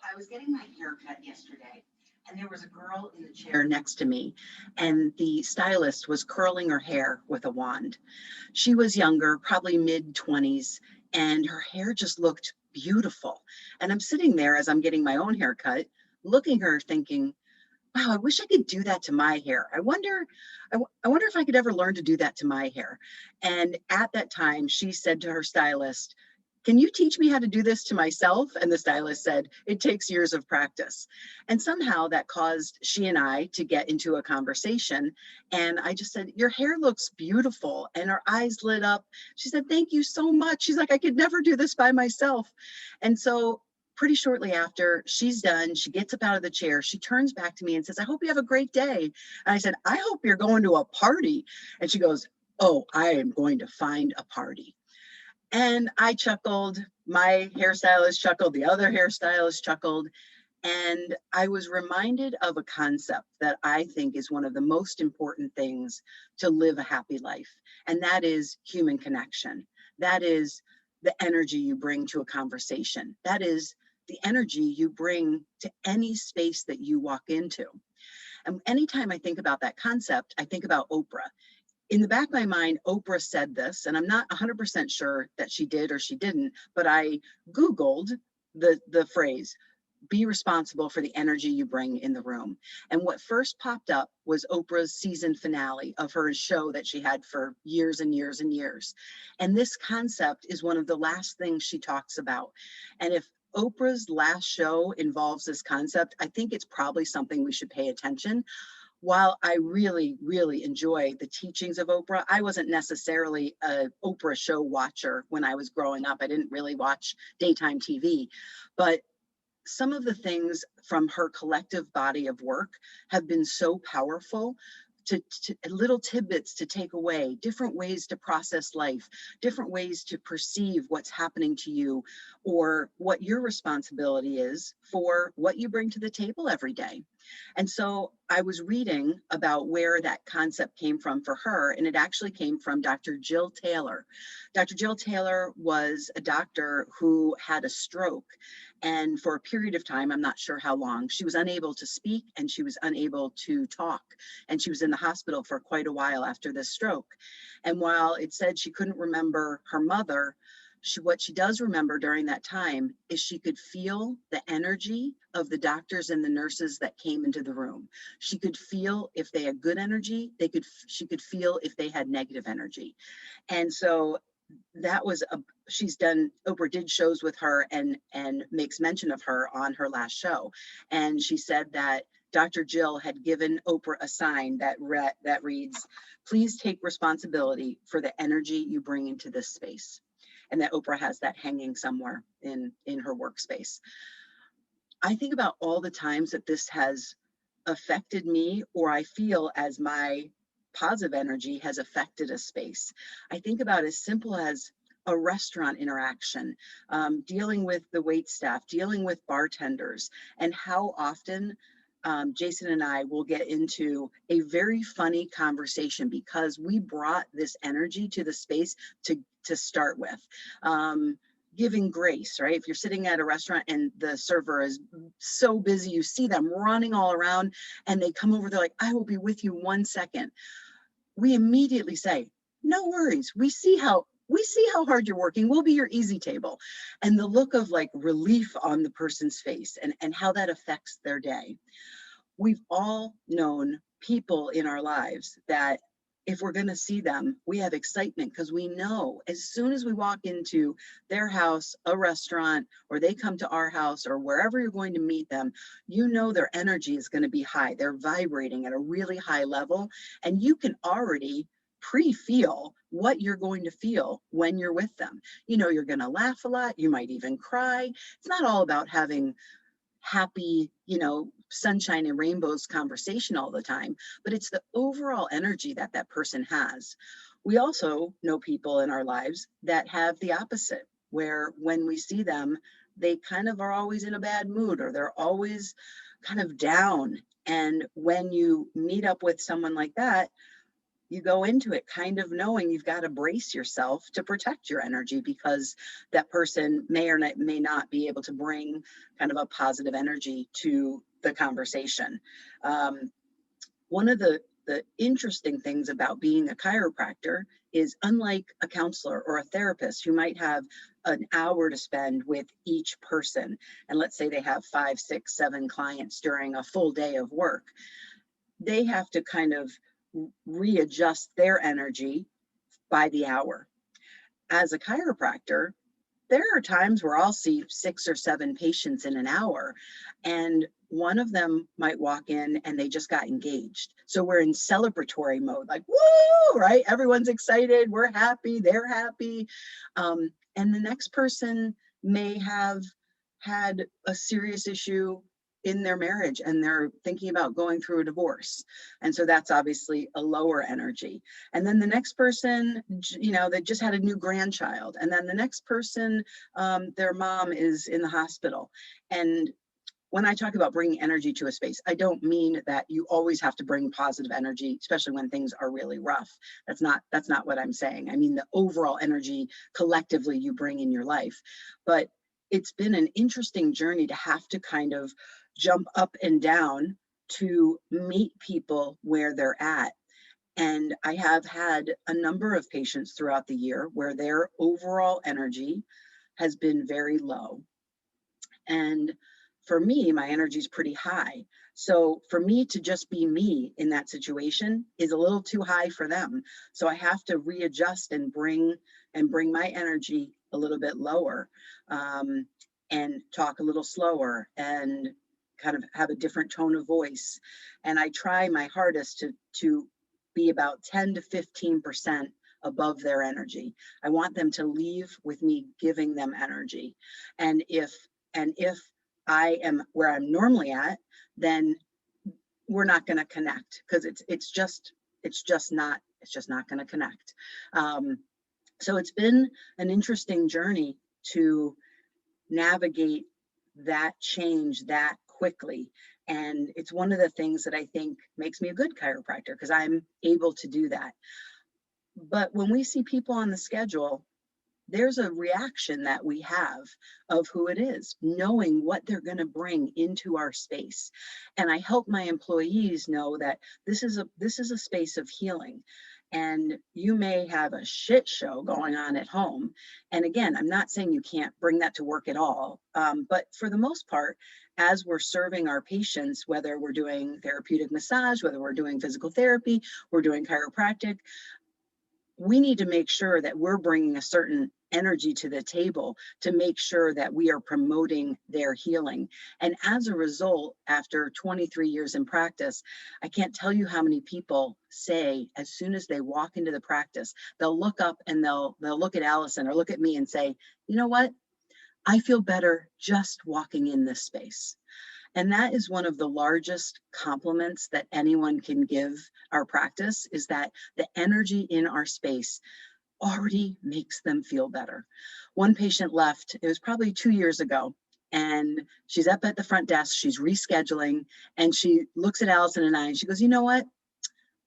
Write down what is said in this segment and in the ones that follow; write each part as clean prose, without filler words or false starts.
I was getting my hair cut yesterday, and there was a girl in the chair next to me, and the stylist was curling her hair with a wand. She was younger, probably mid 20s, and her hair just looked beautiful. And I'm sitting there as I'm getting my own hair cut, looking at her thinking, wow, I wish I could do that to my hair. I wonder if I could ever learn to do that to my hair. And at that time, she said to her stylist, can you teach me how to do this to myself? And the stylist said, it takes years of practice. And somehow that caused she and I to get into a conversation. And I just said, your hair looks beautiful. And her eyes lit up. She said, thank you so much. She's like, I could never do this by myself. And so pretty shortly after she's done, she gets up out of the chair, she turns back to me and says, I hope you have a great day. And I said, I hope you're going to a party. And she goes, oh, I am going to find a party. And I chuckled, my hairstylist chuckled, the other hairstylist chuckled. And I was reminded of a concept that I think is one of the most important things to live a happy life. And that is human connection. That is the energy you bring to a conversation. That is the energy you bring to any space that you walk into. And anytime I think about that concept, I think about Oprah. In the back of my mind, Oprah said this, and I'm not 100% sure that she did or she didn't, but I Googled the phrase, be responsible for the energy you bring in the room. And what first popped up was Oprah's season finale of her show that she had for years and years and years. And this concept is one of the last things she talks about. And if Oprah's last show involves this concept, I think it's probably something we should pay attention. While I really, really enjoy the teachings of Oprah, I wasn't necessarily a Oprah show watcher when I was growing up. I didn't really watch daytime TV, but some of the things from her collective body of work have been so powerful to little tidbits to take away, different ways to process life, different ways to perceive what's happening to you or what your responsibility is for what you bring to the table every day. And so I was reading about where that concept came from for her, and it actually came from Dr. Jill Taylor. Dr. Jill Taylor was a doctor who had a stroke, and for a period of time, I'm not sure how long, she was unable to speak and she was unable to talk. And she was in the hospital for quite a while after this stroke. And while it said she couldn't remember her mother, what she does remember during that time is she could feel the energy of the doctors and the nurses that came into the room. She could feel if they had good energy, she could feel if they had negative energy. And so that was Oprah did shows with her and makes mention of her on her last show. And she said that Dr. Jill had given Oprah a sign that reads, please take responsibility for the energy you bring into this space. And that Oprah has that hanging somewhere in her workspace. I think about all the times that this has affected me, or I feel as my positive energy has affected a space. I think about as simple as a restaurant interaction, dealing with the wait staff, dealing with bartenders, and how often Jason and I will get into a very funny conversation because we brought this energy to the space to start with. Giving grace, right? If you're sitting at a restaurant and the server is so busy, you see them running all around and they come over, they're like, I will be with you 1 second. We immediately say, no worries. We see how hard you're working. We'll be your easy table. And the look of like relief on the person's face and how that affects their day. We've all known people in our lives that if we're going to see them, we have excitement because we know as soon as we walk into their house, a restaurant, or they come to our house or wherever you're going to meet them, you know their energy is going to be high. They're vibrating at a really high level, and you can already pre-feel what you're going to feel when you're with them. You know, you're going to laugh a lot. You might even cry. It's not all about having happy, sunshine and rainbows conversation all the time, but it's the overall energy that that person has. We also know people in our lives that have the opposite, where when we see them, they kind of are always in a bad mood or they're always kind of down. And when you meet up with someone like that, you go into it kind of knowing you've got to brace yourself to protect your energy, because that person may not be able to bring kind of a positive energy to the conversation. Um, One of the interesting things about being a chiropractor is, unlike a counselor or a therapist who might have an hour to spend with each person, and let's say they have 5, 6, 7 clients during a full day of work, they have to kind of readjust their energy by the hour. As a chiropractor, there are times where I'll see 6 or 7 patients in an hour, and one of them might walk in and they just got engaged. So we're in celebratory mode, like, woo, right? Everyone's excited, we're happy, they're happy. And the next person may have had a serious issue in their marriage and they're thinking about going through a divorce. And so that's obviously a lower energy. And then the next person, they just had a new grandchild. And then the next person, their mom is in the hospital. And when I talk about bringing energy to a space, I don't mean that you always have to bring positive energy, especially when things are really rough. That's not what I'm saying. I mean the overall energy collectively you bring in your life. But it's been an interesting journey to have to kind of jump up and down to meet people where they're at. And I have had a number of patients throughout the year where their overall energy has been very low. And for me, my energy is pretty high. So for me to just be me in that situation is a little too high for them. So I have to readjust and bring my energy a little bit lower, and talk a little slower and kind of have a different tone of voice. And I try my hardest to be about 10 to 15% above their energy. I want them to leave with me giving them energy. And if I am where I'm normally at, then we're not going to connect, because it's just not going to connect. So it's been an interesting journey to navigate that change that quickly. And it's one of the things that I think makes me a good chiropractor, because I'm able to do that. But when we see people on the schedule, there's a reaction that we have of who it is, knowing what they're going to bring into our space. And I help my employees know that this is a space of healing. And you may have a shit show going on at home. And again, I'm not saying you can't bring that to work at all. But for the most part, as we're serving our patients, whether we're doing therapeutic massage, whether we're doing physical therapy, we're doing chiropractic, we need to make sure that we're bringing a certain energy to the table to make sure that we are promoting their healing. And as a result, after 23 years in practice, I can't tell you how many people say, as soon as they walk into the practice, they'll look up and they'll look at Allison or look at me and say, you know what? I feel better just walking in this space. And that is one of the largest compliments that anyone can give our practice, is that the energy in our space already makes them feel better. One patient left, it was probably 2 years ago, and she's up at the front desk, she's rescheduling, and she looks at Allison and I, and she goes, you know what?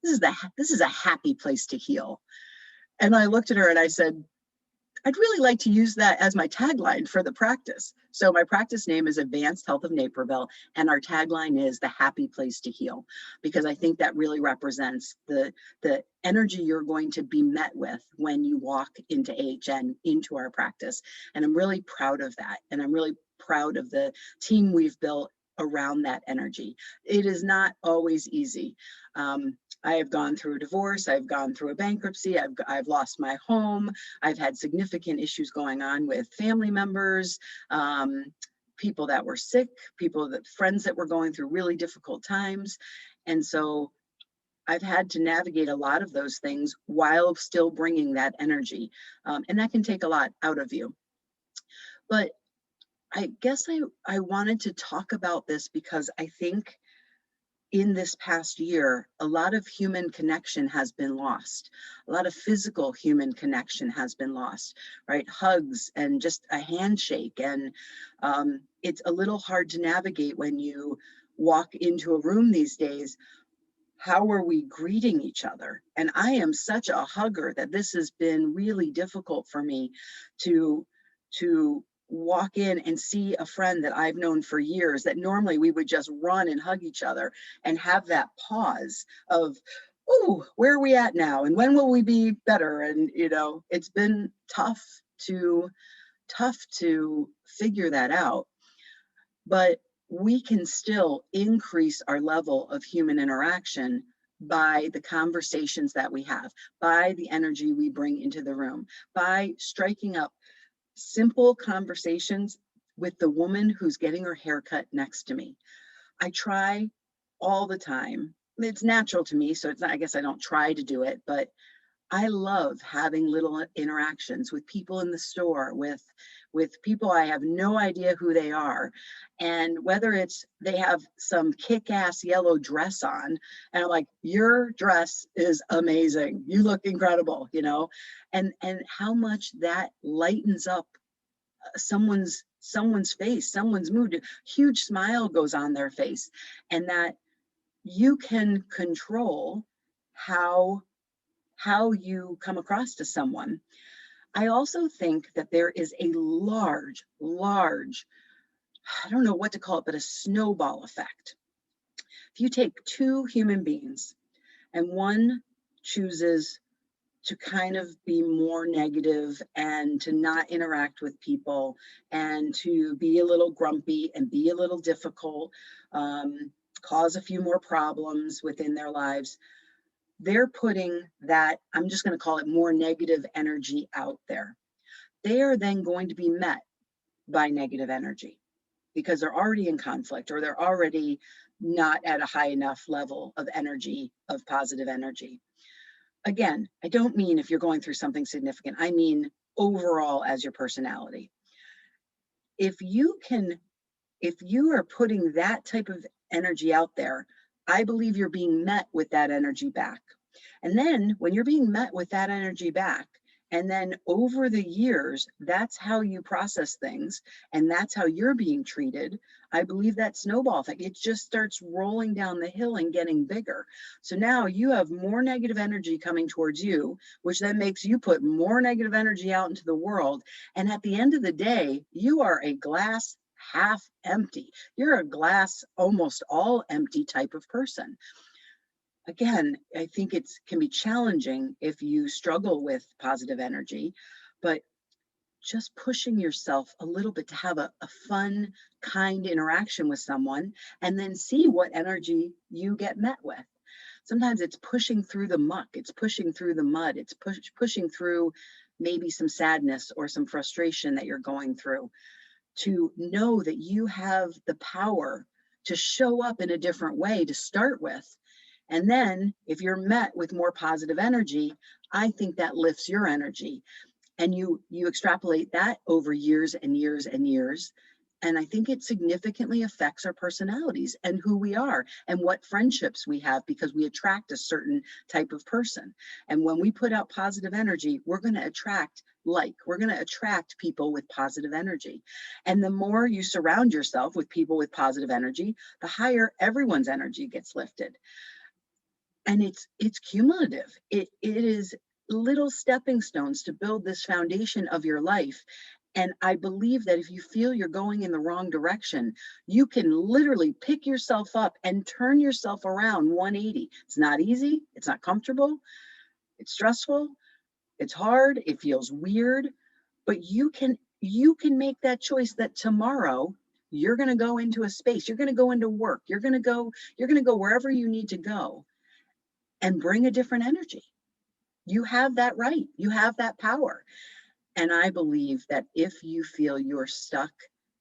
This is a happy place to heal. And I looked at her and I said, I'd really like to use that as my tagline for the practice. So my practice name is Advanced Health of Naperville, and our tagline is the happy place to heal, because I think that really represents the energy you're going to be met with when you walk into AHN, into our practice. And I'm really proud of that. And I'm really proud of the team we've built around that energy. It is not always easy. I have gone through a divorce. I've gone through a bankruptcy. I've lost my home. I've had significant issues going on with family members, people that were sick, friends that were going through really difficult times. And so I've had to navigate a lot of those things while still bringing that energy. And that can take a lot out of you. But I guess I wanted to talk about this because I think in this past year, a lot of human connection has been lost. A lot of physical human connection has been lost, right? Hugs and just a handshake. And it's a little hard to navigate when you walk into a room these days. How are we greeting each other? And I am such a hugger that this has been really difficult for me to walk in and see a friend that I've known for years, that normally we would just run and hug each other, and have that pause of, oh, where are we at now? And when will we be better? And, it's been to tough to figure that out, but we can still increase our level of human interaction by the conversations that we have, by the energy we bring into the room, by striking up simple conversations with the woman who's getting her hair cut next to me. I try all the time. It's natural to me, so it's not, I guess I don't try to do it, but I love having little interactions with people in the store, with people I have no idea who they are. And whether it's they have some kick-ass yellow dress on, and I'm like, your dress is amazing. You look incredible, and how much that lightens up someone's face, someone's mood. A huge smile goes on their face, and that you can control how you come across to someone. I also think that there is a large, I don't know what to call it, but a snowball effect. If you take two human beings and one chooses to kind of be more negative and to not interact with people and to be a little grumpy and be a little difficult, cause a few more problems within their lives, they're putting that, I'm just going to call it, more negative energy out there. They are then going to be met by negative energy because they're already in conflict, or they're already not at a high enough level of energy, of positive energy. Again, I don't mean if you're going through something significant, I mean overall as your personality. If you are putting that type of energy out there, I believe you're being met with that energy back. And then when you're being met with that energy back, and then over the years, that's how you process things, and that's how you're being treated, I believe that snowball thing, it just starts rolling down the hill and getting bigger. So now you have more negative energy coming towards you, which then makes you put more negative energy out into the world. And at the end of the day, you are a glass half empty. You're a glass almost all empty type of person. Again, I think it can be challenging if you struggle with positive energy, but just pushing yourself a little bit to have a fun, kind interaction with someone, and then see what energy you get met with. Sometimes it's pushing through the muck, it's pushing through the mud, it's pushing through maybe some sadness or some frustration that you're going through, to know that you have the power to show up in a different way to start with. And then if you're met with more positive energy, I think that lifts your energy. And you extrapolate that over years and years and years. And I think it significantly affects our personalities and who we are and what friendships we have, because we attract a certain type of person. And when we put out positive energy, we're going to attract we're going to attract people with positive energy. And the more you surround yourself with people with positive energy, the higher everyone's energy gets lifted. And it's cumulative. It is little stepping stones to build this foundation of your life. And I believe that if you feel you're going in the wrong direction, you can literally pick yourself up and turn yourself around 180. It's not easy, it's not comfortable, it's stressful, it's hard, it feels weird, but you can make that choice that tomorrow you're going to go into a space, you're going to go into work, you're going to go wherever you need to go and bring a different energy. You have that right. You have that power. And I believe that if you feel you're stuck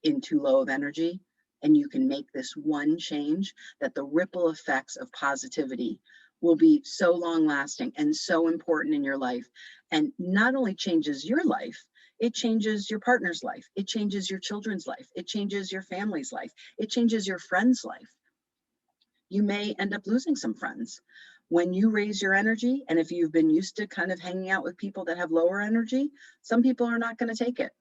in too low of energy and you can make this one change, that the ripple effects of positivity will be so long lasting and so important in your life. And not only changes your life, it changes your partner's life. It changes your children's life. It changes your family's life. It changes your friend's life. You may end up losing some friends. When you raise your energy, and if you've been used to kind of hanging out with people that have lower energy, some people are not going to take it.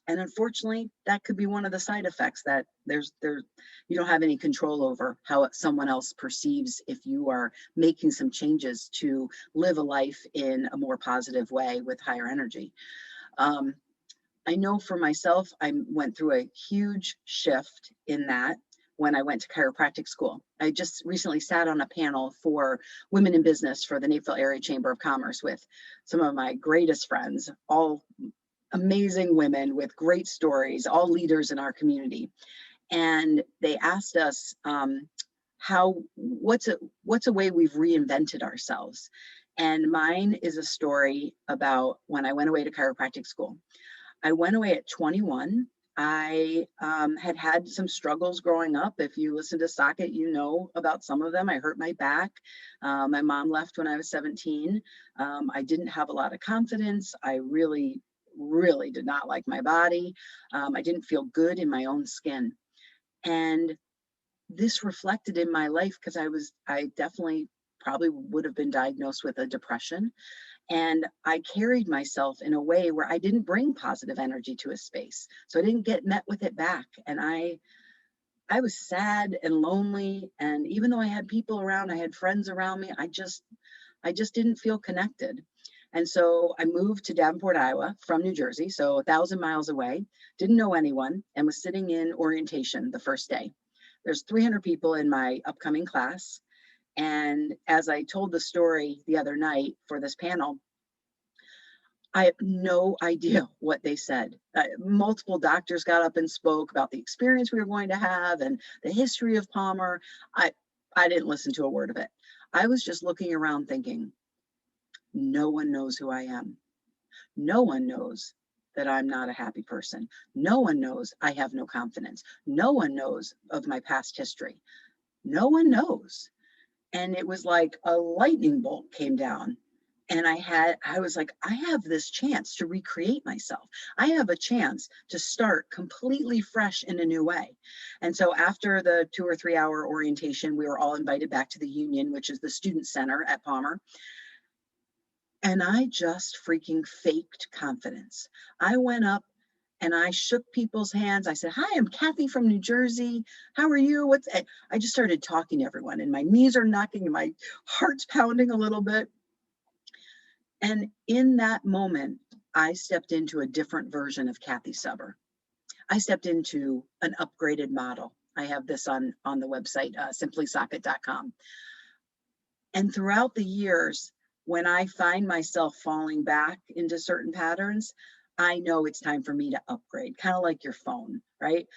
And unfortunately, that could be one of the side effects, that you don't have any control over how someone else perceives if you are making some changes to live a life in a more positive way with higher energy. Um, I know for myself, I went through a huge shift in that when I went to chiropractic school. I just recently sat on a panel for women in business for the Naples Area Chamber of Commerce with some of my greatest friends, all amazing women with great stories, all leaders in our community. And they asked us, what's a way we've reinvented ourselves? And mine is a story about when I went away to chiropractic school. I went away at 21. I had had some struggles growing up. If you listen to Socket, you know about some of them. I hurt my back. My mom left when I was 17. I didn't have a lot of confidence. I really, really did not like my body. I didn't feel good in my own skin. And this reflected in my life because I definitely probably would have been diagnosed with a depression. And I carried myself in a way where I didn't bring positive energy to a space. So I didn't get met with it back. And I was sad and lonely. And even though I had people around, I had friends around me, I just didn't feel connected. And so I moved to Davenport, Iowa from New Jersey, so 1,000 miles away, didn't know anyone, and was sitting in orientation the first day. There's 300 people in my upcoming class. And as I told the story the other night for this panel, I have no idea what they said. Multiple doctors got up and spoke about the experience we were going to have and the history of Palmer. I didn't listen to a word of it. I was just looking around thinking, no one knows who I am. No one knows that I'm not a happy person. No one knows I have no confidence. No one knows of my past history. No one knows. And it was like a lightning bolt came down. And I was like, I have this chance to recreate myself. I have a chance to start completely fresh in a new way. And so after the 2 or 3 hour orientation, we were all invited back to the Union, which is the student center at Palmer. And I just freaking faked confidence. I went up and I shook people's hands. I said, "Hi, I'm Cathy from New Jersey. How are you?" I just started talking to everyone, and my knees are knocking and my heart's pounding a little bit. And in that moment, I stepped into a different version of Cathy Suber. I stepped into an upgraded model. I have this on the website, simplysocket.com. And throughout the years, when I find myself falling back into certain patterns, I know it's time for me to upgrade, kind of like your phone, right?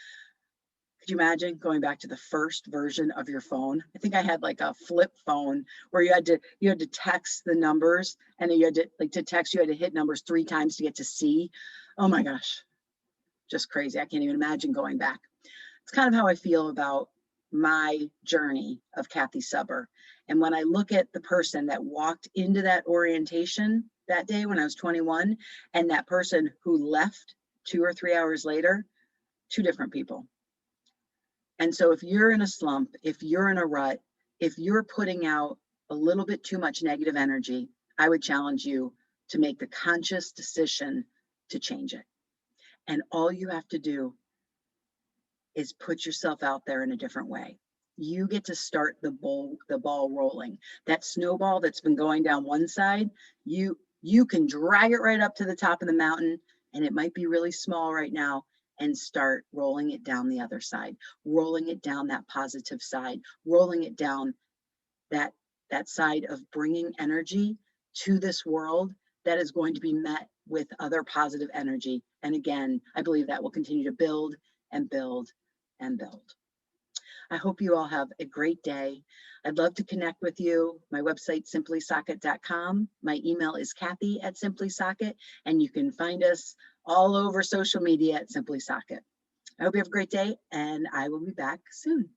Could you imagine going back to the first version of your phone? I think I had like a flip phone where you had to text the numbers, and then you had to, like, to text, you had to hit numbers 3 times to get to C. Oh my gosh, just crazy. I can't even imagine going back. It's kind of how I feel about my journey of Cathy Suber. And when I look at the person that walked into that orientation that day when I was 21, and that person who left 2 or 3 hours later, two different people. And so if you're in a slump, if you're in a rut, if you're putting out a little bit too much negative energy, I would challenge you to make the conscious decision to change it. And all you have to do is put yourself out there in a different way. You get to start the ball rolling. That snowball that's been going down one side, you can drag it right up to the top of the mountain, and it might be really small right now, and start rolling it down the other side, rolling it down that positive side, rolling it down that side of bringing energy to this world that is going to be met with other positive energy. And again, I believe that will continue to build and build and build. I hope you all have a great day. I'd love to connect with you. My website, simplysocket.com. My email is Cathy@simplysocket, and you can find us all over social media at Simply Socket. I hope you have a great day, and I will be back soon.